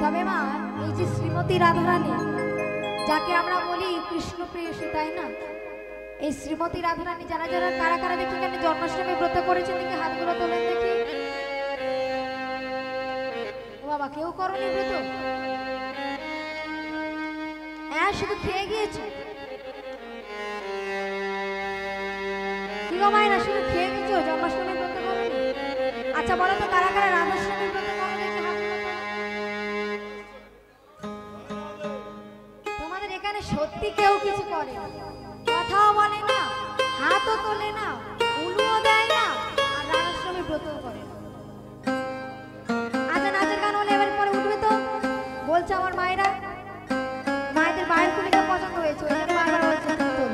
তবে মা এই যে শ্রীমতী রাধারানী যাকে আমরা বলি কৃষ্ণ প্রেয়সী তাই না, এই শ্রীমতী রাধারানী যারা যারা কারা কারা দেখি কেন জন্মাষ্টমী ব্রত করেছেন দেখি হাতগুলো তোলেন দেখি। ও বাবা কেউ করনি ব্রত? হ্যাঁ শুধু খেয়ে গিয়েছো? কি গো মায়েরা শুধু খেয়ে গেছো, জন্মাষ্টমী ব্রত করনি? আচ্ছা বলো তো কারা কারা রাধাষ্টমী ব্রত করো দেখি হাতগুলো তোলো। তোমাদের এখানে সত্যি কেউ কিছু করে না, কথাও বলে না, হাতও তোলে না, উলুও দেয় না, আর রাধাষ্টমী ব্রতও করে না। আচ্ছা নাচের গান হলে এবার পরে উঠবে তো বলছে আমার মায়েরা, মায়েদের বাইরের কুলিটা পছন্দ হয়েছে ওই জন্য বারবার বলছে তোল।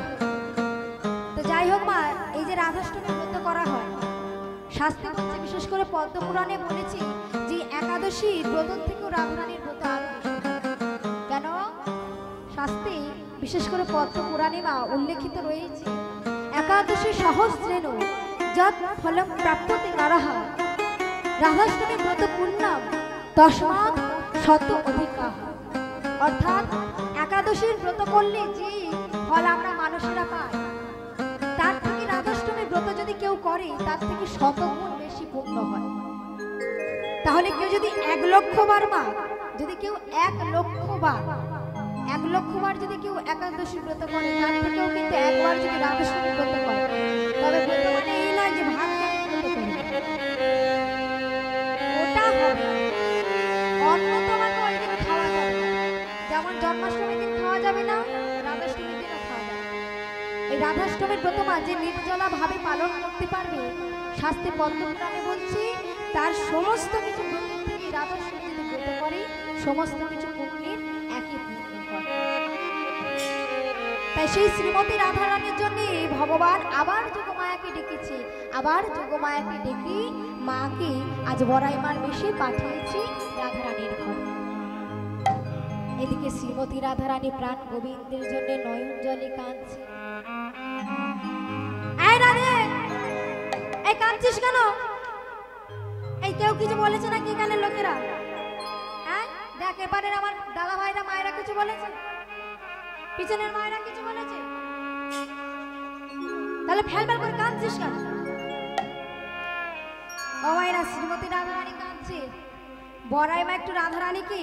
তো যাই হোক মা, এই যে রাধাষ্টমী ব্রত করা হয় শাস্ত্রে বলছে, বিশেষ করে পদ্ম পুরাণে বলেছি যে একাদশী ব্রত থেকেও রাধারানীর ব্রত আরো বেশি। কেন? শাস্ত্রে বিশেষ করে পদ্ম পুরাণে মা উল্লেখিত রয়েছে, একাদশী সহস্রেণ যৎ ফলম প্রাপ্যতে নরঃ রাধাষ্টমী ব্রত পূর্ণম তস্মাৎ শত অধিকাঃ। অর্থাৎ একাদশীর ব্রত করলে যে ফল আমরা মানুষেরা পাই তার থেকে রাধাষ্টমী ব্রত যদি কেউ করে তার থেকে 100 গুণ বেশি পূর্ণ হয়। তাহলে কেউ যদি 1 লক্ষ বার মা, যদি কেউ 1 লক্ষ বার যদি কেউ একাদশী ব্রত করে তার থেকেও কিন্তু একবার যদি রাধাষ্টমী ব্রত করে, তবে ব্রত মানে এই নয় যে ভাত খেয়ে ব্রত করে, ওটা হবে অন্য তোমার ওই দিন খাওয়া যাবে না। যেমন জন্মাষ্টমীর দিন খাওয়া যাবে না, রাধাষ্টমীর দিনও খাওয়া যাবে। এই রাধাষ্টমীর ব্রত মা যে নির্জলা ভাবে পালন করতে পারবে, শাস্ত্রে পদ্ম পুরাণে বলছি তার সমস্ত কিছু ব্রতের থেকে রাধাষ্টমী যদি ব্রত করে সমস্ত কিছু পুণ্যের একই পুণ্য হয়। তাই সেই শ্রীমতী রাধারানীর জন্য ভগবান আবার যোগমায়াকে ডেকেছে, আবার যোগমায়াকে ডেকে মাকে আজ বড়াই মার বেশে পাঠিয়েছি রাধারানীর ঘরে। এদিকে শ্রীমতী রাধারানী প্রাণ গোবিন্দের জন্য নয়ন জলে কাঁদছে। এই রাধে, এই কাঁদছিস কেন? এই কেউ কিছু বলেছে নাকি এখানে লোকেরা? হ্যাঁ দেখ এবারে আমার দাদা ভাইরা মায়েরা কিছু বলেছে, পিছনের মায়েরা কিছু বলেছে, তাহলে ফেলবার করে কাঁদছিস কেন? ও মায়েরা, শ্রীমতী রাধারানী কাঁদছে, বড়াই মা একটু রাধারানীকে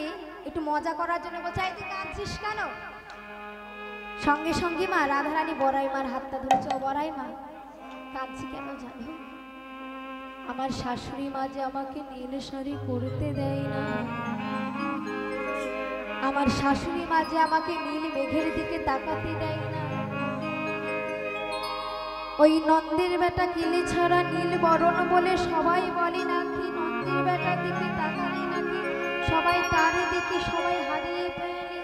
একটু মজা করার জন্য বলছে এই তুই কাঁদছিস কেন? সঙ্গে সঙ্গে মা রাধারানী বড়াই মার হাতটা ধরেছে। ও বড়াই মা কাঁদছি কেন জানো? আমার শাশুড়ি মা যে আমাকে নীল শাড়ি পরতে দেয় না, আমার শাশুড়ি মা যে আমাকে নীল মেঘের দিকে তাকাতে দেয় না, ওই নন্দের বেটা কিলে ছাড়া নীল বরণ বলে সবাই বলে নাকি নন্দের বেটার দিকে তাকালে নাকি সবাই তার দিকে সবাই হারিয়ে ফেলে।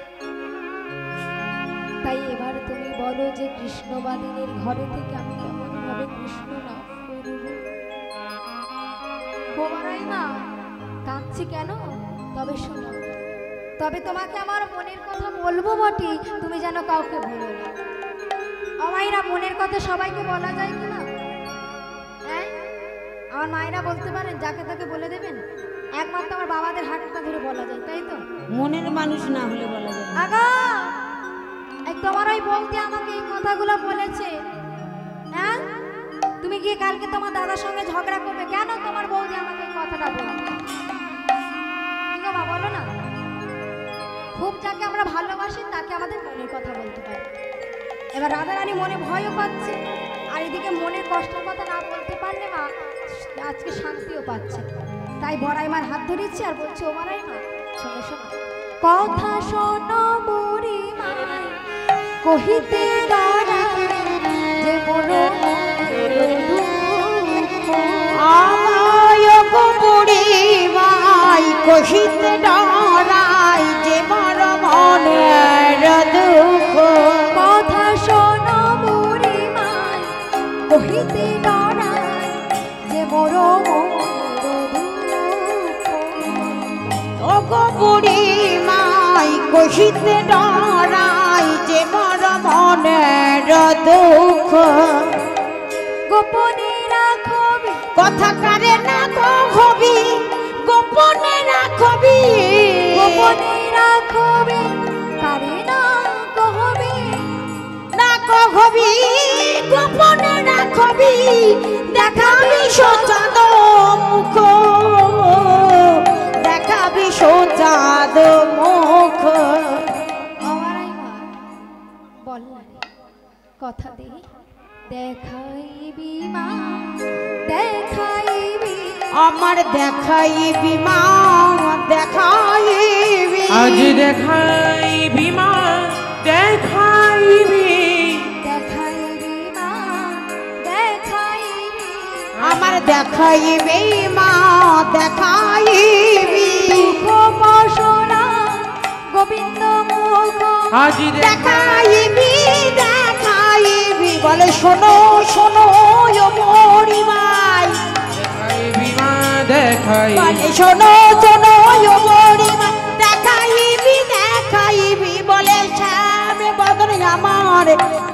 তাই এবার তুমি বলো যে কৃষ্ণবাদিনীর ঘরে থেকে আমি কেমন ভাবে কৃষ্ণ লাভ করব? বড়াই মা কাঁদছি কেন? তবে শোনো, তবে তোমাকে আমার মনের কথা বলবো বটে, তুমি যেন কাউকে বলো না। মায়েরা মনের কথা সবাইকে বলা যায় কিনা? হ্যাঁ আমার মায়েরা বলতে পারেন, যাকে তাকে বলে দেবেন? একমাত্র আমার বাবাদের হাতটা ধরে বলা যায়, তাই তো? মনের মানুষ না হলে বলা যায়। আগা তোমার ওই বৌদি আমাকে এই কথাগুলো বলেছে, হ্যাঁ তুমি গিয়ে কালকে তোমার দাদার সঙ্গে ঝগড়া করবে কেন? তোমার বৌদি আমাকে এই কথাটা বলবে, ঠিক আছে বলো না? খুব যাকে আমরা ভালোবাসি তাকে আমাদের মনের কথা বলতে পারি। এবার রাধারানী মনে ভয়ও পাচ্ছে, আর এদিকে মনের কষ্টের কথা না বলতে পারলে মা আজকে শান্তিও পাচ্ছে। তাই বড়াই মার হাত ধরেছি আর বলছে, ও বড়াই মা শোনো শোনো, কথা শোনো বুড়ি মাই কহিতে যে বড় আমায় গো বুড়ি মাই কহিতে ডরাই যে বড় মনের দুঃখ। কথা শোনো বুড়ি মাই কহিতে ডরাই যে বড় ও গো বুড়ি মাই কহিতে ডরাই যে বড় মনের দুঃখ। গোপনে রাখবি কথা কারে না তো হবি, গোপনে রাখবি, গোপনে দেখাবি দেখাবি সোজাদ মুখ, দেখাবি সোজাদ মুখ। আমারই মা বল না রে, কথা দে। দেখাইবি মা দেখাইবি, আমার দেখাইবি মা দেখাইবি, আজ দেখাইবি মা দেখাইবি, দেখাইবি মা দেখাইবি, আমার দেখাইবি মা দেখাইবি। বাসনা গোবিন্দ মুখ, আজ দেখাইবি দেখাইবি, বলে শোনো শোনো ও মরি ভাই, দেখাইবি মা দেখাইবি, বলে শোনো শোনো ও মরি ভাই, দেখাইবি দেখাইবি, বলে শ্যামে বদন আমার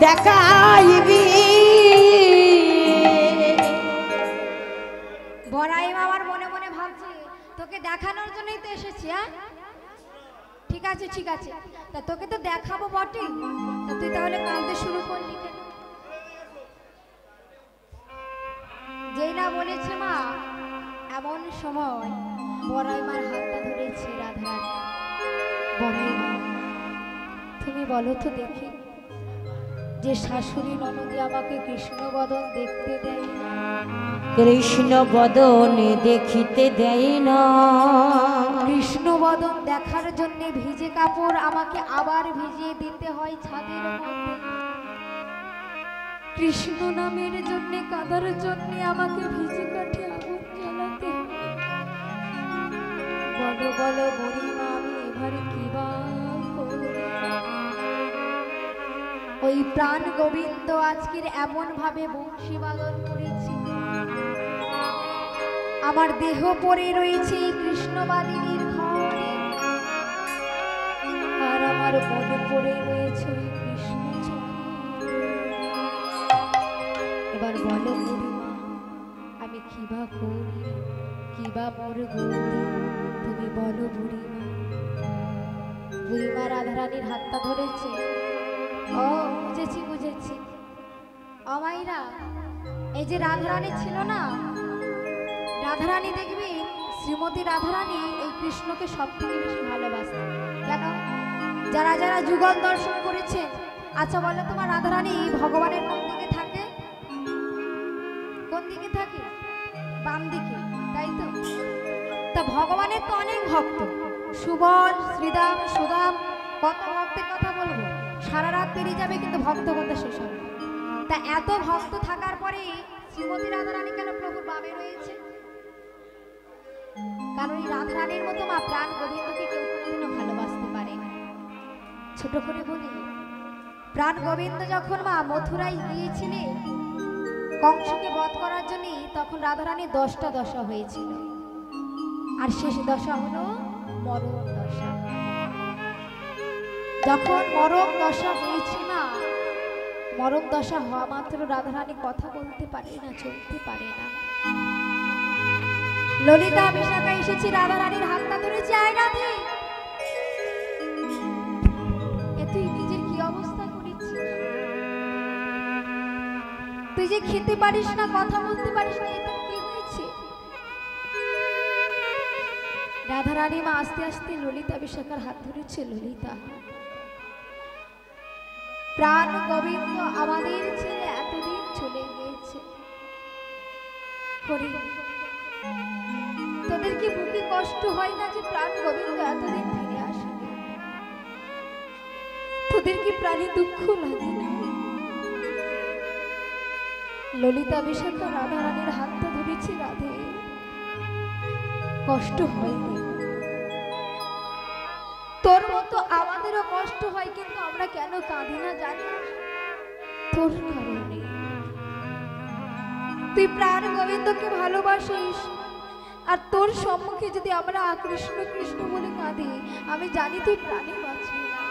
দেখাইবি। বড়াই আমার মনে মনে ভাবছে তোকে দেখানোর জন্যই তো এসেছি। হ্যাঁ ঠিক আছে ঠিক আছে, তা তোকে তো দেখাবো বটে, তা তুই তাহলে কাঁদতে শুরু করলি কেন? যেই না বলেছে মা, এমন সময় বড়াই মার হাতটা ধরেছে রাধারানী। বড়াই মা, তুমি বলো তো দেখি, যে শাশুড়ি ননদী আমাকে কৃষ্ণবদন দেখতে দেয় না, কৃষ্ণ বদনে দেখিতে দেয় না, কৃষ্ণবদন দেখার জন্য ভিজে কাপড় আমাকে আবার ভিজিয়ে দিতে হয় ছাদের মধ্যে, কৃষ্ণ নামের জন্য কাঁদার জন্য আমাকে ভিজে কাঠে আগুন জ্বালাতে হয়। বলো বলো বুড়িমা, আমি এবারে কি বা করি? ওই প্রাণ গোবিন্দ আজকের এমন ভাবে বংশী বাদন করেছে, আমার দেহ পড়ে রয়েছে এই কৃষ্ণবাদিনীর ঘরে, আর আমার মন পড়ে রয়েছে ওই কৃষ্ণ চরণে। এবার বলো বুড়িমা, আমি কিবা করি, কিবা মোর গতি, তুমি বলো বুড়িমা। বুড়িমা রাধারানীর হাতটা ধরেছে। ও বুঝেছি বুঝেছি, অমাইরা এই যে রাধারানী ছিল না, রাধারানী দেখবি শ্রীমতী রাধারানী এই কৃষ্ণকে সব থেকে বেশি ভালোবাসতেন। কেন? যারা যারা যুগল দর্শন করেছেন, আচ্ছা বলো তোমার রাধারানী ভগবানের কোন দিকে থাকে? কোন দিকে থাকে? বাম দিকে, তাই তো? তা ভগবানের তো অনেক ভক্ত, সুবল, শ্রীদাম, সুদাম, কত ভক্তের কথা বলবো, সারা রাত পেরিয়ে যাবে কিন্তু ভক্ত কথা শেষ হবে। তা এত ভক্ত থাকার পরে শ্রীমতী রাধারানী কেন প্রভুর বামে রয়েছে? কারণ এই রাধারানীর মতো মা প্রাণ গোবিন্দকে কেউ কোনোদিনও ভালোবাসতে পারে না। ছোট করে বলি, প্রাণ গোবিন্দ যখন মা মথুরায় গিয়েছিলেন কংসকে বধ করার জন্য, তখন রাধারানী 10টা দশা হয়েছিল, আর শেষ দশা হলো মরণ দশা। যখন মরণ দশা হয়েছে না, মরণ দশা হওয়া মাত্র রাধারানী কথা বলতে পারে না, চলতে পারে না। ললিতা বিশাখা এসেছে, রাধারানীর হাতটা ধরেছে, আয় রাধে, এ তুই নিজের কি অবস্থা করেছিস? তুই যে খেতে পারিস না, কথা বলতে পারিস না, এটা কি হয়েছে? রাধারানী মা আস্তে আস্তে ললিতা বিশাখার হাত ধরেছে। ললিতা, প্রাণ গোবিন্দ আমাদের ছেড়ে এতদিন চলে গিয়েছে, হরি তোদের কি বুকে কষ্ট হয় না যে প্রাণ গোবিন্দ এতদিন ফিরে আসেনি? তোদের কি প্রাণে দুঃখ লাগে না? ললিতা বিশাখা রাধারানীর হাতটা ধরেছি। রাধে, কষ্ট হয়নি, তোর মতো আমাদেরও কষ্ট হয়, কিন্তু আমরা কেন কাঁদি না জানিস? তোর কারণে। তুই প্রাণ গোবিন্দকে ভালোবাসিস, আর তোর সম্মুখে যদি আমরা কৃষ্ণ কৃষ্ণ বলে কাঁদি, আমি জানি তুই প্রাণে বাঁচবি না।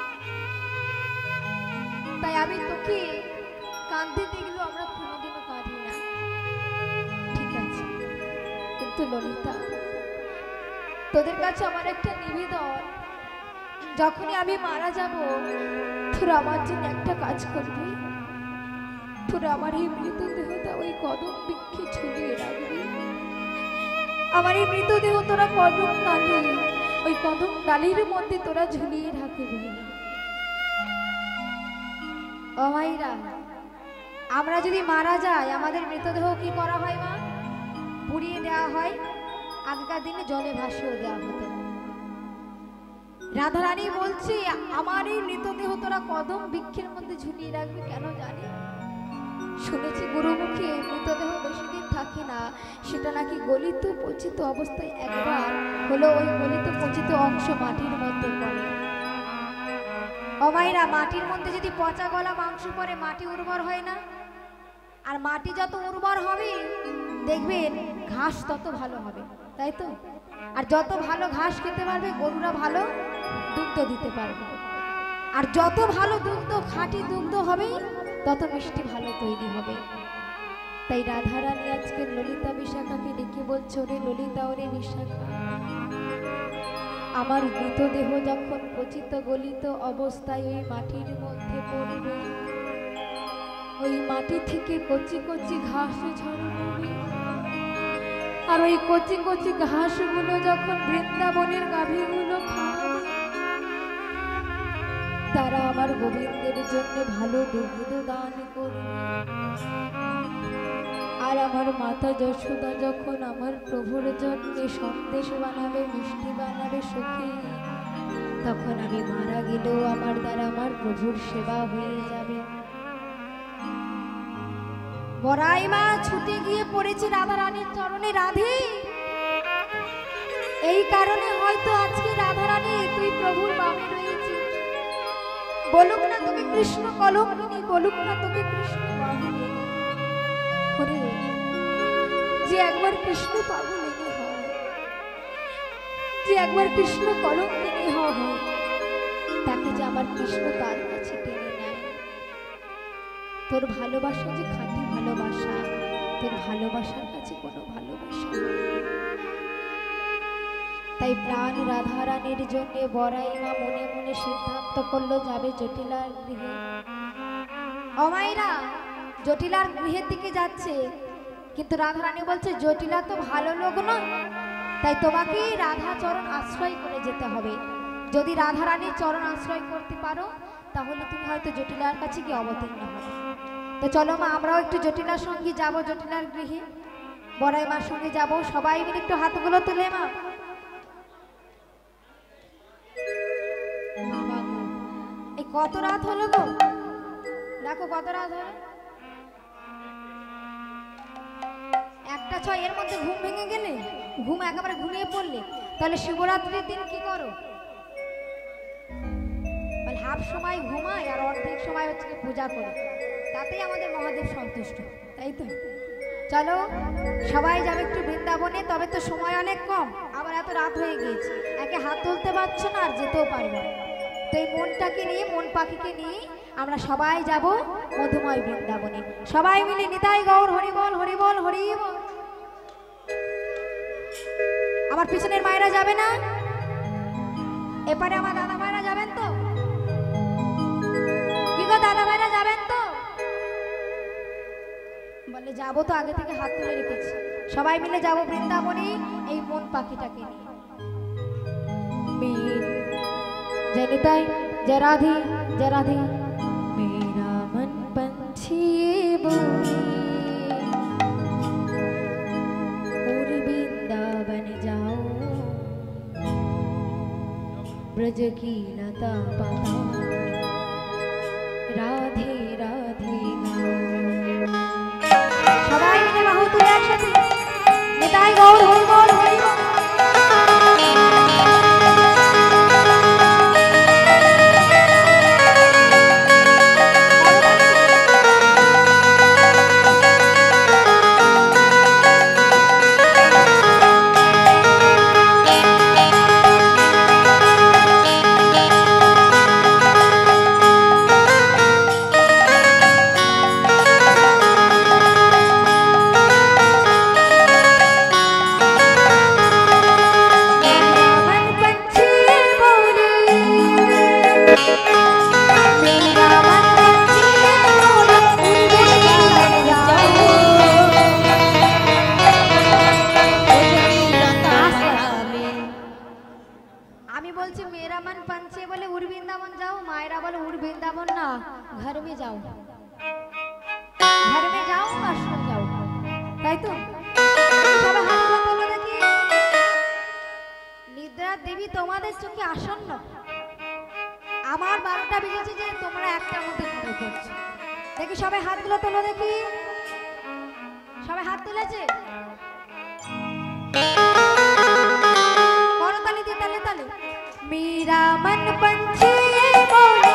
তাই আমি তোকে কাঁদতে দেখলেও আমরা কোনোদিনও কাঁদি না, ঠিক আছে? কিন্তু ললিতা, তোদের কাছে আমার একটা নিবেদন, যখনই আমি মারা যাব, তোরা আমার জন্য একটা কাজ করবি। তোরা আমার এই মৃতদেহটা ওই কদম বৃক্ষে ঝুলিয়ে রাখবি। আমার এই মৃতদেহ তোরা কদম ডালে, ওই কদম ডালের মধ্যে তোরা ঝুলিয়ে রাখবি। ও মাইরা, আমরা যদি মারা যাই আমাদের মৃতদেহ কি করা হয় মা? পুড়িয়ে দেওয়া হয়। আগেকার দিনে জলে ভাসিয়ে দেওয়া হতো। রাধারানী বলছে আমার এই মৃতদেহ তোরা কদম বৃক্ষের মধ্যে ঝুলিয়ে রাখবি। কেন জানি? শুনেছি গুরুমুখে মৃতদেহ বেশি দিন থাকে না, সেটা নাকি গলিত পচিত অবস্থায় একবার হলো ওই গলিত পচিত অংশ মাটির মধ্যে পড়ে। অমাইরা, মাটির মধ্যে যদি পচা গলা মাংস পড়ে মাটি উর্বর হয় না? আর মাটি যত উর্বর হবে দেখবেন ঘাস তত ভালো হবে, তাই তো? আর যত ভালো ঘাস খেতে পারবে গরুরা ভালো দুগ্ধ দিতে পারবে। আর যত ভালো দুগ্ধ, খাঁটি দুগ্ধ হবে তত মিষ্টি ভালো তৈরি হবে। তাই রাধারানী আজকে ললিতা বিশাখাকে ডেকে বলছে, ওরে ললিতা, ওরে বিশাখা, আমার মৃতদেহ যখন পচিত গলিত অবস্থায় ওই মাটির মধ্যে পড়বে, ওই মাটি থেকে কচি কচি ঘাস ঝরবে। আর ওই কচি কচি ঘাসগুলো যখন বৃন্দাবনের গাভীগুলো খাবে, তারা আমার গোবিন্দের জন্য ভালো দুগ্ধ দান করবে। আর আমার মাতা যশোদা যখন আমার প্রভুর জন্য সন্দেশ বানাবে, মিষ্টি বানাবে সখী, তখন আমি মারা গেলেও আমার দ্বারা আমার প্রভুর সেবা হয়ে যাবে। বড়াই মা ছুটে গিয়ে পড়েছে রাধারানীর চরণে। রাধে, এই কারণে হয়তো আজকে রাধারানী তুই প্রভুর বামে রয়েছিস। বলুক না তোকে কৃষ্ণ কলঙ্কিনী, বলুক না তোকে কৃষ্ণ বাহুলিনী। ওরে, যে একবার কৃষ্ণ পাগলিনী হয়, যে একবার কৃষ্ণ কলঙ্কিনী হয়, তাকে যে আমার কৃষ্ণ তার কাছে টেনে নেয়। তোর ভালোবাসা যে খাঁটি ভালোবাসা, তোর ভালোবাসার কাছে কোনো ভালোবাসা। তাই প্রাণ রাধারানীর জন্য বড়াই মা মনে মনে সিদ্ধান্ত করলো যাবে জটিলার গৃহে। অমাইরা জটিলার গৃহের দিকে যাচ্ছে, কিন্তু রাধারানী বলছে জটিলা তো ভালো লোক নয়, তাই তোমাকে রাধা চরণ আশ্রয় করে যেতে হবে। যদি রাধারানীর চরণ আশ্রয় করতে পারো তাহলে তুমি হয়তো জটিলার কাছে গিয়ে অবতীর্ণ হবে। তো চলো মা, আমরাও একটু জটিলার সঙ্গে যাব, জটিলার গৃহে বড়াই মার সঙ্গে যাব। সবাই মিলে একটু হাতগুলো তুলে মা। এই কত রাত হলো গো, দেখো কত রাত হলো, 1:06। এর মধ্যে ঘুম ভেঙে গেলে, ঘুম একেবারে ঘুমিয়ে পড়লে, তাহলে শিবরাত্রির দিন কি করো? মানে হাফ সময় ঘুমায় আর অর্ধেক সময় হচ্ছে পূজা করে, তাতেই আমাদের মহাদেব সন্তুষ্ট, তাই তো? চলো সবাই যাবে একটু বৃন্দাবনে। তবে তো সময় অনেক কম, আবার এত রাত হয়ে গিয়েছে, একে হাত তুলতে পারছো না আর যেতেও পারবো না। তো এই মনটাকে নিয়ে, মন পাখিকে নিয়ে আমরা সবাই যাব মধুময় বৃন্দাবনে। সবাই মিলে নিতাই গৌর হরি বল, হরি বল, হরি বল। আমার পিছনের মায়েরা যাবে না? এপারে আমার দাদা ভাইরা যাবেন তো? কি গো দাদা ভাইরা যাবেন তো? বলে যাবো তো, আগে থেকে হাত তুলে রেখেছি। সবাই মিলে যাব বৃন্দাবনে এই মন পাখিটাকে নিয়ে। जय निताई, जय राधे, जय राधे। मेरा मन पंछी बोले और वृंदावन जाओ, ब्रज की लता पता राधे राधे गाओ। सबाई मिले बाहु तुले एकसाथे निताई गौर हरि बोल, हरि बोल। मेरा मन पंछी बोले আমি বলছি মেরা মন पंछी बोले उड़ वृंदावन जाओ, मायरा बोले उड़ वृंदावन ना घर में जाओ, घर में जाओ और सो जाओ, তাই তো? সবাই হাত তুলে দেখি। নিদ্রা দেবী তোমাদের চোখে আসন্ন, আমার 12টা বেজেছে যে তোমরা একটার মধ্যে ঘুমিয়ে পড়ছো। দেখি সবাই হাতগুলো তোলো দেখি, সবাই হাত তুলেছে? করতালি দিয়ে তালে তালে। मेरा मन पंछी बोले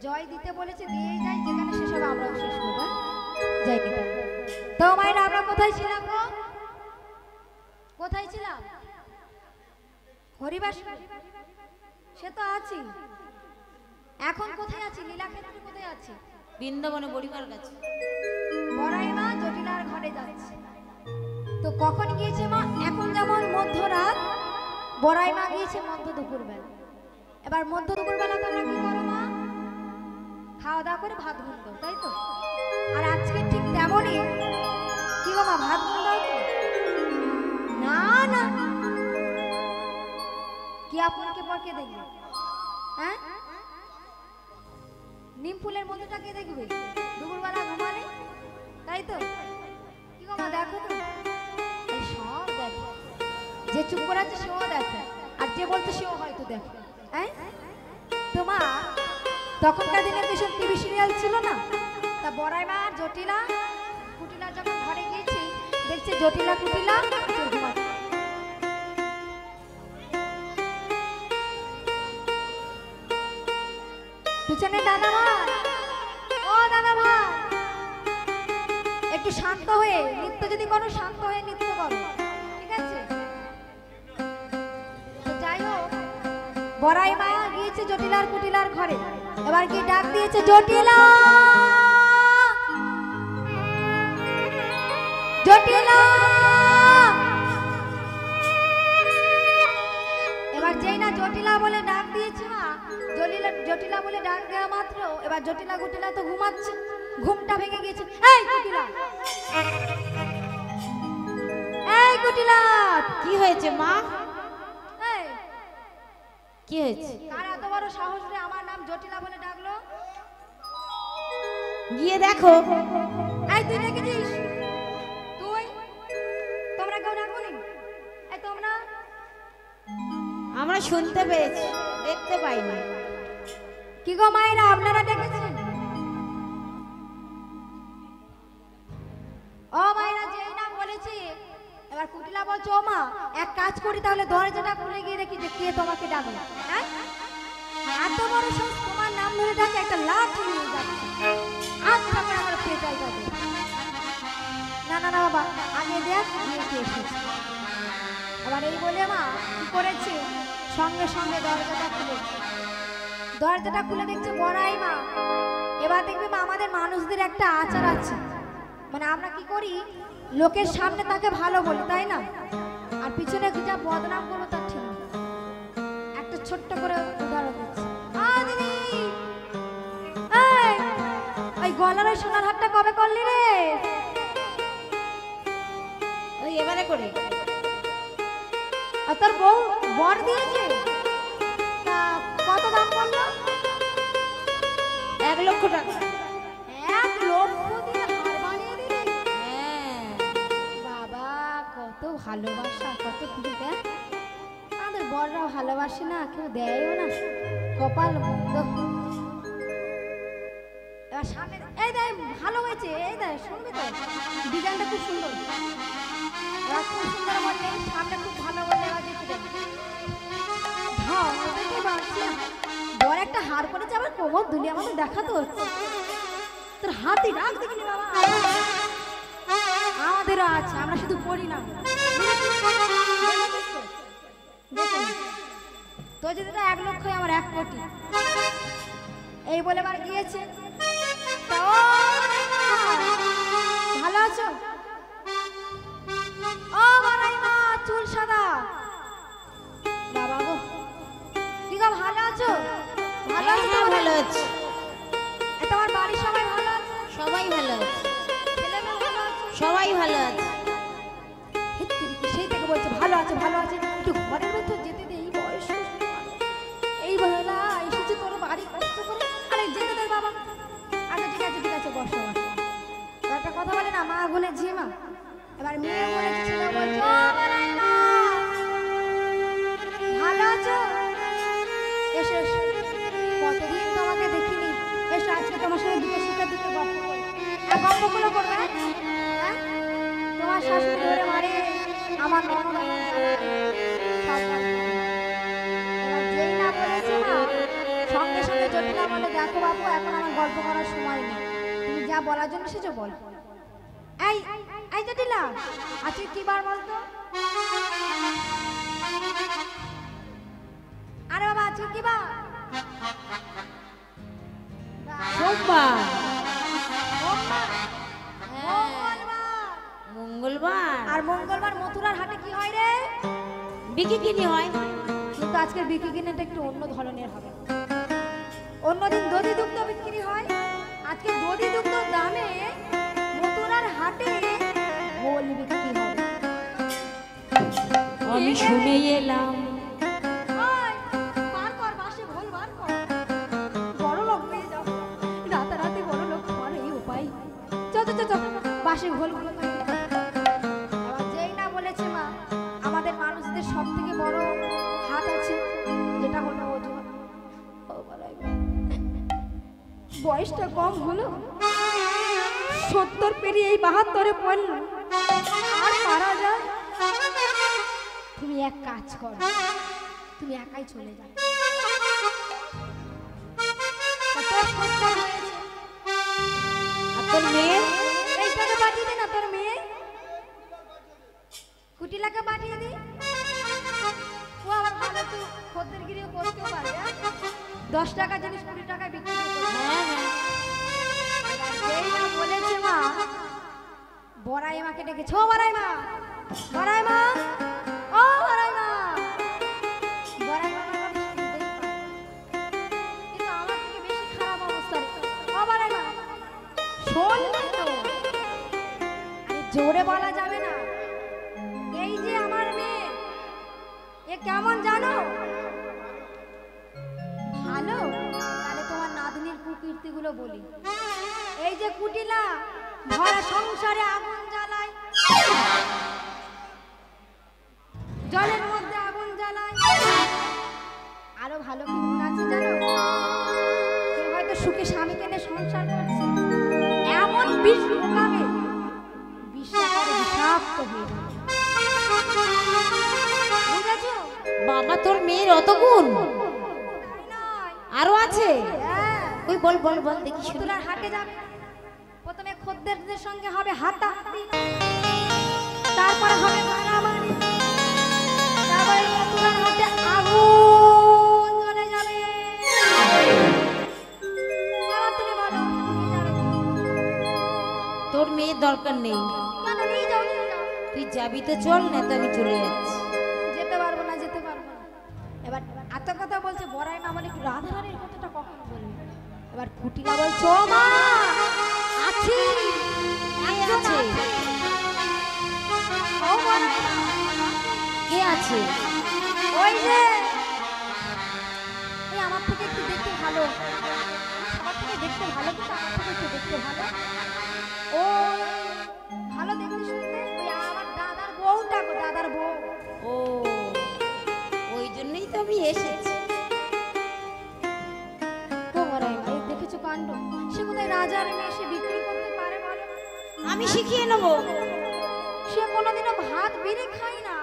জয় দিতে বলেছে দিয়ে যাই, যেখানে শেষ হবে আমরাও শেষ করব। জয় দিতে তো মায়েরা আমরা কোথায় ছিলাম গো? কোথায় ছিলাম? হরিবাস সে তো আছি। এখন কোথায় আছি? লীলাক্ষেত্রে কোথায় আছি? বৃন্দাবনে পরিবার কাছে। বড়াই মা জটিলার ঘরে যাচ্ছে। তো কখন গিয়েছে মা? এখন যেমন মধ্যরাত, বড়াই মা গিয়েছে মধ্য দুপুর বেলা। এবার মধ্য দুপুর বেলা তোমরা কি করো মা? খাওয়া দাওয়া করে ভাত ঘুম দাও, তাই তো? আর আজকে ঠিক তেমনই কি গো মা, ভাত ঘুম দাও তো? ফুলকে পর কে দেখবে? হ্যাঁ, নিম ফুলের মধ্যটা কে দেখবে দুপুরবেলা ঘুমালে? তাই তো কি গো মা, দেখো তো এই সব দেখো, যে চুপ করে আছে সেও দেখে, আর যে বলছে সেও হয়তো দেখে। হ্যাঁ, তো মা তখনকার দিনে যেসব টিভি সিরিয়াল ছিল না, তা বড়াই মা আর জটিলা কুটিলা যখন ঘরে গিয়েছি দেখছি জটিলা কুটিলা ঘুমাচ্ছে। পিছনে দাদা ভাই, ও দাদা ভাই, একটু শান্ত হয়ে নৃত্য যদি করো, শান্ত হয়ে নৃত্য করো, ঠিক আছে? তো যাই হোক, বড়াই মা গিয়েছে জটিলার কুটিলার ঘরে, এবার কি ডাক দিয়েছে জটিলা, জটিলা। এবার যেই না জটিলা বলে ডাক দিয়েছে মা, জটিলা বলে ডাক দেওয়া মাত্র এবার জটিলা গুটিলা তো ঘুমাচ্ছে, ঘুমটা ভেঙে গিয়েছে। এই কুটিলা, এই কুটিলা, কি হয়েছে মা? এই কি হয়েছে? কার এত বড় সাহস রে আমার নাম জটিলা বলে ডাকলো? গিয়ে দেখো। এই তুই দেখেছিস? তুই, তোমরা কেউ ডাকোনি? এই তোমরা, আমরা শুনতে পেয়েছি, দেখতে পাইনি। কি গো মায়েরা, আপনারা ডেকেছেন? ও মায়েরা, যেই নাম বলেছি এবার কুটিলা বলছো, ও মা এক কাজ করি তাহলে দরজাটা খুলে গিয়ে দেখি যে কে তোমাকে ডাকলো। হ্যাঁ, এত বড় সাহস, তোমার নাম ধরে ডাকে, একটা লাঠি নিয়ে যাচ্ছে, আচ্ছা করে আমার পেটাই যাবে। না না না বাবা, আগে দেখ গিয়ে কে এসেছে। আবার এই বলে মা কি করেছে, সঙ্গে সঙ্গে দরজাটা খুলে দেখছে বড়াই মা। এবার দেখবে মা, আমাদের মানুষদের একটা আচার আছে, মানে আমরা কি করি, লোকের সামনে তাকে ভালো বলি, তাই না? আর পিছনে যা বদনাম করবো তার ঠিক নেই। একটা ছোট্ট করে উদাহরণ দিচ্ছি। দিদি, ওই গলার ওই সোনার হারটা কবে করলি রে? ওই এবারে করে। আর তোর বউ বর দিয়েছে, তা কত দাম বললো? 1 লক্ষ টাকা। 1 লক্ষ দিয়ে হার বানিয়ে দিলি? হ্যাঁ বাবা, কত ভালোবাসা, কত খুশি। দেখ আমাদের বড়রাও ভালোবাসে না, কেউ দেয়ও না, কপাল বন্ধ। এবার সামনে, এই দেখ ভালো হয়েছে, এই দেখ শুনবি তো, ডিজাইনটা খুব সুন্দর। এবার খুব সুন্দর বললে, সামনে খুব ভালো বললে, এবার দেখে দেখ ঢং দেখে বাড়ছে। বর একটা হার করেছে, আবার কোমর দুলিয়ে আমাদের দেখাতে হচ্ছে। তোর হাতি রাখ দেখিনি বাবা, আমাদেরও আছে, আমরা শুধু পড়ি না। তো যদি 1 লক্ষ, আমার 1 কোটি, এই বলে বার গিয়েছে। ভালো আছো? ও বড়াই মা, চুল সাদা বাবা গো, কি গো ভালো আছো? ভালো আছো? হ্যাঁ, ভালো আছি। তোমার বাড়ির সবাই ভালো আছে? সবাই ভালো আছে, ছেলেমেয়ে ভালো আছে? সবাই ভালো আছে। সেই থেকে বলছে ভালো আছে, ভালো আছে, একটু ঘরের ভেতর যেতে দে, এই বয়স, এই বেলা এসেছে তোর বাড়ি কষ্ট করে, আরে যেতে দে বাবা। আচ্ছা ঠিক আছে, ঠিক আছে, বসো বসো। একটা কথা বলে না, মা আগুনে ঝিয়ে মা, এবার মেয়ে বলেছে, ছেলে বলছে, ও বড়াই মা, ভালো আছো? এসো এসো, কতদিন তোমাকে দেখিনি, এসো আজকে তোমার সঙ্গে দুটো শিক্ষা দুটো গল্প করি। আর গল্পগুলো করবে, হ্যাঁ? তোমার শাশুড়ি ধরে মারে, আমার ননদ সব গল্প। এবার যেই না বলেছে না, সঙ্গে সঙ্গে জটিলা বলে, দেখো বাবু, এখন আমার গল্প করার সময় নেই, তুমি যা বলার জন্য সেটা বল। এই এই জটিলা, আজকে কি বার বলতো? আরে বাবা, আজকে কি বার? সোমবার। মঙ্গলবার। মঙ্গলবার। আর মঙ্গলবার মথুরার হাটে কি হয় রে? বিকিকিনি হয়, কিন্তু আজকের বিকিকিনিটা একটু অন্য ধরনের হবে। অন্যদিন দধি দুগ্ধ বিক্রি হয়, আজকে দধি দুগ্ধ দামে মথুরার হাটে গোল বিক্রি হবে। আমি শুনে এলাম। ওই, বয়সটা কম হলো, 70 পেরিয়ে এই 72-এ পড়ল, আর পারা যায়? তুমি এক কাজ করো, তুমি একাই চলে যাও। কত 70 হয়েছে। আর তোর মেয়ে? এইটাকে পাঠিয়ে দে না তোর মেয়ে, কুটিলাকে পাঠিয়ে দি। ও আবার ভালো তো খদ্দের গিরিও করতেও পারে। 10 টাকা জিনিস 20 টাকায় বিক্রি করে। হ্যাঁ হ্যাঁ। যেই না বলেছে মা, বড়াই মাকে ডেকেছে। ও বড়াই মা, বড়াই মা, ও বড়াই মা। বড়াই মা আমার শুনতেই পায়। কিন্তু আমার থেকে বেশি খারাপ অবস্থা রে। ও বড়াই মা, শোনবি তো? আরে জোরে বলা যাবে না। এই যে আমার মেয়ে, এ কেমন জানো? ভালো? তাহলে তোমার নাতনির কুকীর্তিগুলো বলি। এই যে কুটিলা ভরা সংসারে আগুন জ্বালায়, জলের মধ্যে আগুন জ্বালায়। আরো ভালো কি গুণ আছে জানো? কেউ হয়তো সুখে স্বামীকে নিয়ে সংসার করছে, এমন বিষ ঢোকাবে, বিষাকারে বিষাক্ত হয়ে যাবে। বুঝেছো? বাবা, তোর মেয়ের অত গুণ তাই নয়? আরো আছে? হ্যাঁ। ওই বল বল বল দেখি শুনি। তোলার হাটে যাবে, প্রথমে খদ্দেরদের সঙ্গে হবে হাতাহাতি, তারপরে হবে মারামারি, তারপরে তোলার হাটে আগুন জ্বলে যাবে। এবার তুমি বলো, নিয়ে যাবে কি? তোর মেয়ের দরকার নেই। কেন? নিয়ে যাও, নিয়ে যাও। তুই যাবি তো চল, না তো আমি চলে যাচ্ছি। যেতে পারবো না, যেতে পারবো না। এবার এত কথা বলছে বড়াই মা, বলে একটু রাধারানীর কথাটা কখন বলবে? এবার কুটিলা বলছে, ও মা আছি, একজন আছে? আছে। ও বড়াই মা, কে আছে? ওই যে এই আমার থেকে একটু দেখতে ভালো, সবার থেকে দেখতে ভালো, কিন্তু আমার থেকে একটু দেখতে ভালো। ও ভালো দেখতে শুনতে, ওই আমার দাদার বউটা গো, দাদার বউ। ও, ওই জন্যই তো আমি এসেছি। ও বড়াই মা, এই দেখেছো কাণ্ড? সে কোথায় রাজার মেয়ে, সে বিক্রি করতে পারে বলো? আমি শিখিয়ে নেবো। সে কোনোদিনও ভাত বেড়ে খায় না,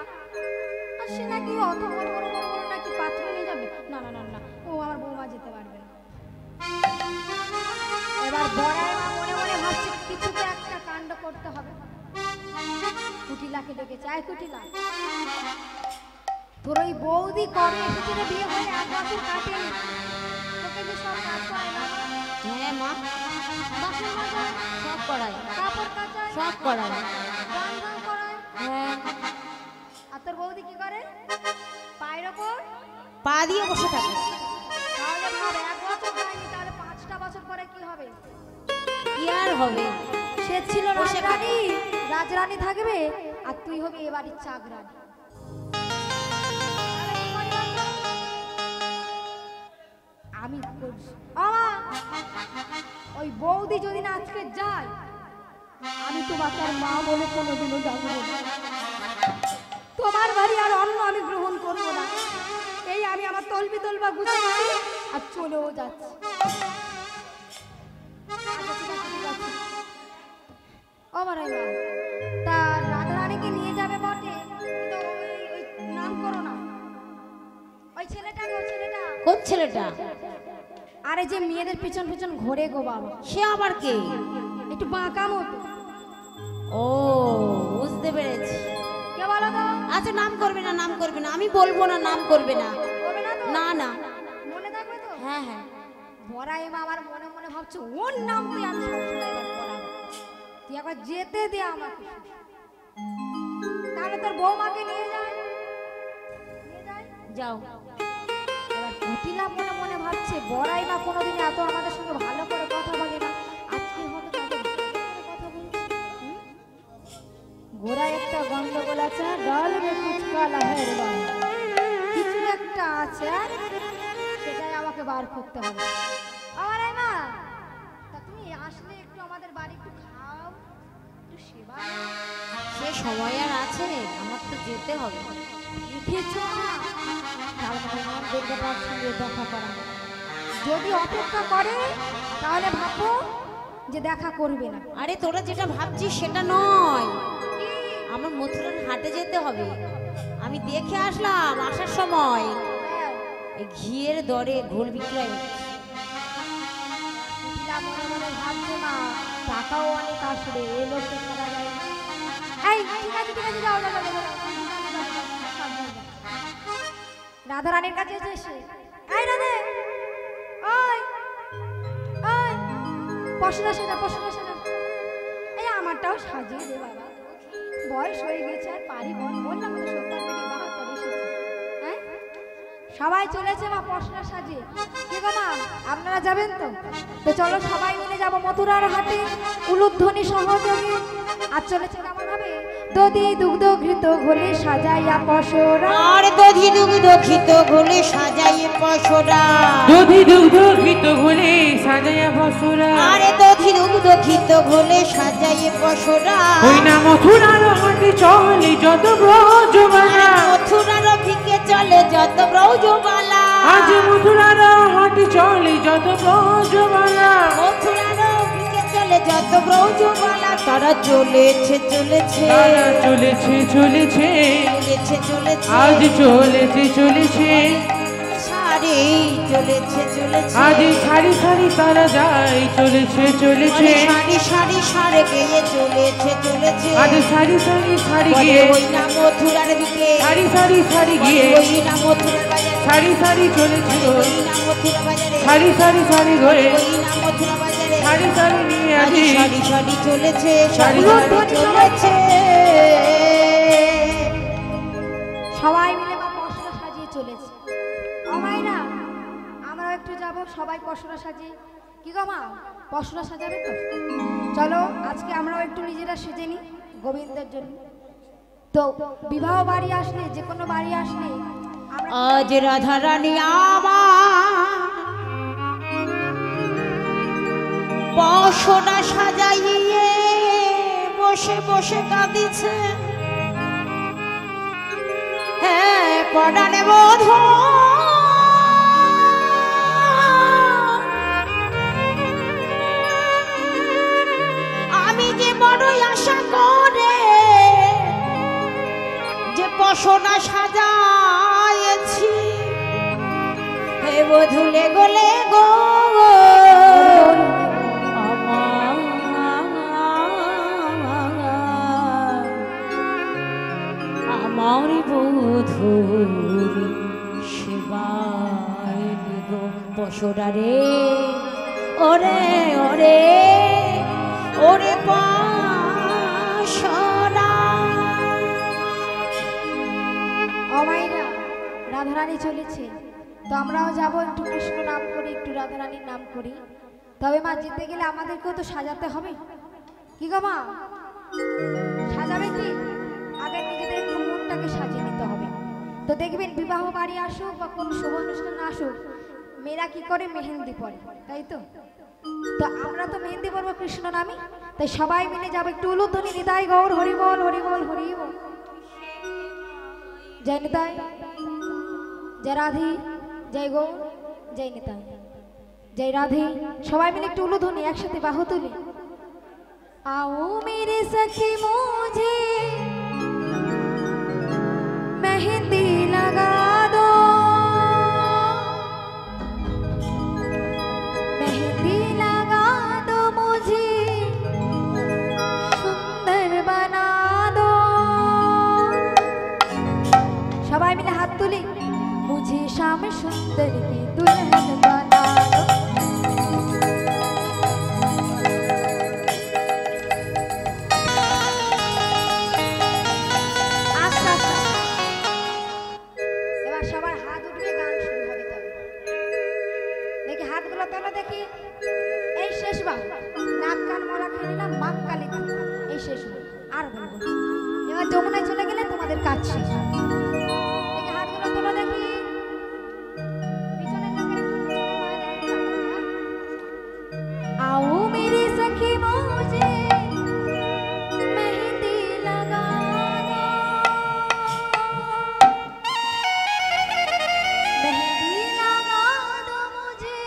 আর সে নাকি অত বড় বড় বড় বড় নাকি পাত্র নিয়ে যাবে। না না না না, ও আমার বৌমা যেতে পারবে না। এবার বড়াই মা মনে মনে ভাবছে কিছু তো একটা কাণ্ড করতে হবে। কুটিলাকে ডেকেছে, আয় কুটিলা, তোর ওই বৌদি কবে এসেছে বিয়ে হয়ে 1 বছর কাটেনি, তোকে যে সব কাজ করে না? হ্যাঁ মা, বাসন মাজায়, সব করাই, কাপড় কাচায়, সব করাই। গান গান করায়। হ্যাঁ, আর তোর বৌদি কি করে? পায়ের ওপর পা দিয়ে বসে থাকে। তাহলে ভাব 1 বছর হয়নি, তাহলে 5টা বছর পরে কি হবে? কি আর হবে? সে ছিল বসে রাজরানী, রাজরানী থাকবে, আর তুই হবি এ বাড়ির চাকরানী। তাহলে কি করি বলতো? আমি করছি ওই বৌদি যদি না আজকে যায়, আমি তোমাকে আর মা বলে কোনোদিনও যাবো না। তোমার বাড়ি আর অন্য আমি গ্রহণ করবো না। এই আমি আমার তলবি তলবা গুছিয়েছি আর চলেও যাচ্ছি। আচ্ছা, ঠিক আছে, ঠিক আছে। ও বড়াই মা, তা রাধারানীকে নিয়ে যাবে বটে, কিন্তু ওই নাম করো না। ওই ছেলেটাকে, ওই ছেলেটা, কোন ছেলেটা? আরে যে মেয়েদের পিছন পিছন ঘোরে গো বাবা, সে আবার কে? একটু বাঁকা মতো। ও, বুঝতে পেরেছি। কে বলো তো? আচ্ছা, নাম করবে না, নাম করবে না, আমি বলবো না, নাম করবে না। করবে না তো? না না। মনে থাকবে তো? হ্যাঁ হ্যাঁ। বড়াই মা আমার মনে মনে ভাবছে ওর নাম তুই আমি সবসময় এবার পড়াবো, তুই একবার যেতে দে আমাকে। তাহলে তোর বৌমাকে নিয়ে যায়, নিয়ে যায়। যাও। এবার কুটিলা মনে মনে ভাবছে বড়াই মা কোনোদিন এত আমাদের সঙ্গে ভালো করে কথা বলে না, আজকে হয়তো তাদের ভালো করে কথা বলছে। গোড়া একটা গন্ডগোল আছে, ডাল মে কুছ কালা है রে বাবা। কিছু একটা আছে, সেটাই আমাকে বার করতে হবে। বড়াই মা, তা তুমি আসলে একটু আমাদের বাড়ি একটু খাও, একটু সেবা। সে সময় আর আছে? আমার তো যেতে হবে। দেখেছো না, কাল মনে দেখবে তার সঙ্গে দেখা করা। যদি অপেক্ষা করে তাহলে ভাববো যে দেখা করবে না। আরে তোরা যেটা ভাবছিস সেটা নয়, আমার মথুরার হাটে যেতে হবে। আমি দেখে আসলাম আসার সময় হ্যাঁ, এই ঘিয়ের দরে ঘোল বিক্রয় হচ্ছে। মিথিলা মনে মনে ভাবছে মা টাকাও অনেক আসবে, এ লোককে ছাড়া যায় না। এই ঠিক আছে যাও যাও যাও, যাও, যাও। রাধা রানীর কাছে এসে এই রাধে, ওই ওই পশুরা সাজা এই আমারটাও সাজিয়ে দে বাবা, বয়স হয়ে গেছে আর পারি বললাম তো 70 পেরিয়ে 72 এসেছে। হ্যাঁ সবাই চলেছে মা পশুরা সাজিয়ে। কি গো মা আপনারা যাবেন তো? তো চলো সবাই মিলে যাবো মথুরার হাটে উলুধ্বনি সহযোগে। আর চলেছে কেমন হবে? দধি দুগ্ধ ঘৃত ঘোলে সাজাইয়া পশুরা, আর দধি দুগ্ধ ঘৃত ঘোলে সাজাইয়ে পশুরা, দধি দুগ্ধ ঘৃত ঘোলে সাজাইয়া পশুরা, আরে দধি দুগ্ধ ঘৃত ঘোলে সাজাইয়ে পশুরা। ওই না মথুরার হাটে চলে যত ব্রজবালা, মথুরার ভিকে চলে যত ব্রজবালা, আজ মথুরার হাটে চলে যত ব্রজবালা, মথুরার ভিকে চলে যত ব্রজবালা। তারা চলেছে তারা চলেছে আজ চলেছে সারি চলেছে আজ সারি সারি তারা যায় চলেছে সারি সারি সারে গিয়ে চলেছে আজ সারি গিয়ে ওই না মথুরার দিকে, সারি গিয়ে ওই না মথুরার বাজারে, সারি চলেছিল ওই না মথুরা বাজারে, সারি গয়ে ওই না মথুরা বাজারে, সারি নিয়ে আজ আজি সারি চলেছে সারি চলেছে। সবাই মিলে মা পশুরা সাজিয়ে চলেছে। আমায় না আমরা একটু যাব সবাই পশুরা সাজিয়ে। কি গো মা পশুরা সাজাবে তো? চলো আজকে আমরাও একটু নিজেরা সেজে নিই গোবিন্দের জন্য। তো বিবাহ বাড়ি আসলে, যে কোনো বাড়ি আসলে আমরা আজ রাধা রানী আমার পশুরা সাজাইয়ে বসে বসে কাঁদিছে। হ্যাঁ পড়ানে বোধ আমি যে বড়ই আশা করে যে পশুরা সাজাইছি, হে বধুলে গোলে গো আমার বধুর সেবায় গো পশুরা রে, ওরে ওরে ওরে পশুরা। অমাইরা রাধারানী চলেছে, তো আমরাও যাব একটু কৃষ্ণ নাম করি, একটু রাধারানীর নাম করি। তবে মা যেতে গেলে আমাদেরকেও তো সাজাতে হবে। কি গো মা সাজাবে কি? আগে নিজেদের একটু মনটাকে সাজিয়ে নিতে হবে। তো দেখবেন বিবাহ বাড়ি আসুক বা কোনো শুভ অনুষ্ঠান আসুক, মেয়েরা কি করে মেহেন্দি পরে, তাই তো? তো আমরা তো মেহেন্দি পরবো কৃষ্ণ নামে, তাই সবাই মিলে যাবো একটু উলুধ্বনি নিতাই গৌর হরি বল হরি বল হরি বল। জয় নিতাই, জয় রাধি, জয় গৌর, জয় নিতাই, জয় রাধে। সবাই মিলে একটু উলুধ্বনি একসাথে বাহু তুলি। आओ मेरे सखी मुझे मेहंदी लगा दो, मेहंदी लगा दो मुझे सुंदर बना दो। सबाई मिले हाथ तुली, मुझे शाम सुंदर की दुल्हन बना दो। এবার যমুনায় চলে গেলে তোমাদের কাজ শেষ। দেখি হাতগুলো তোলো দেখি। পিছনের লোকের आओ मेरी सखी मुझे मेहंदी लगा दो, मेहंदी लगा दो मुझे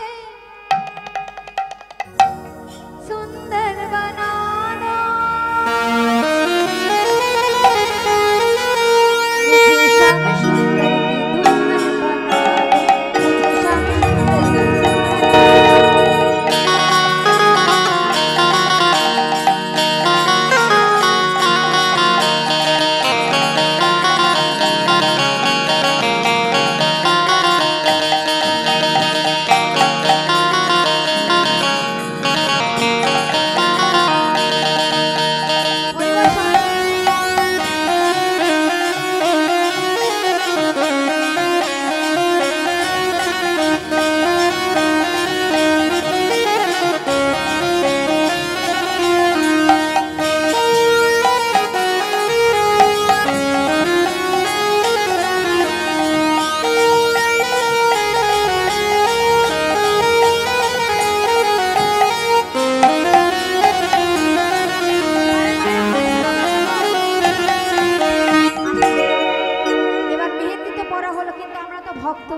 ভক্ত,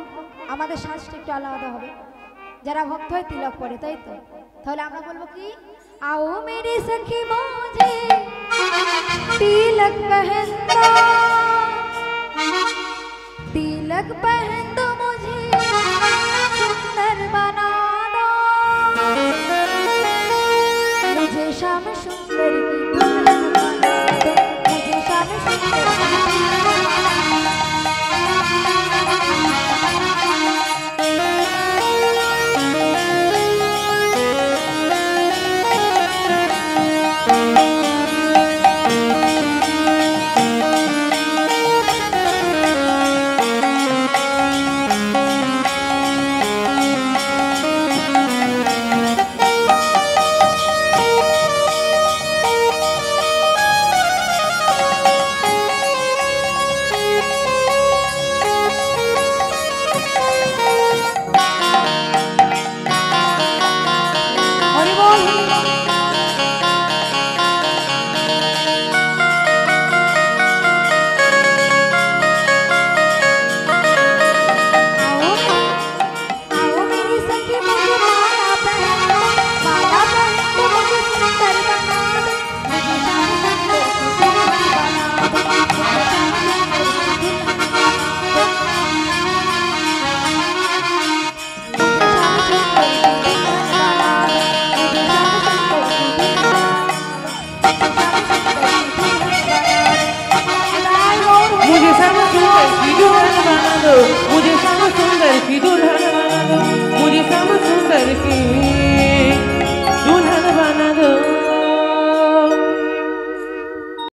আমাদের শ্বাসটা একটু আলাদা হবে। যারা ভক্ত হয় তিলক পরে, তাই তো? তাহলে আমরা বলবো কি, आओ मेरी सखी मुझे तिलक पहन दो, तिलक पहन दो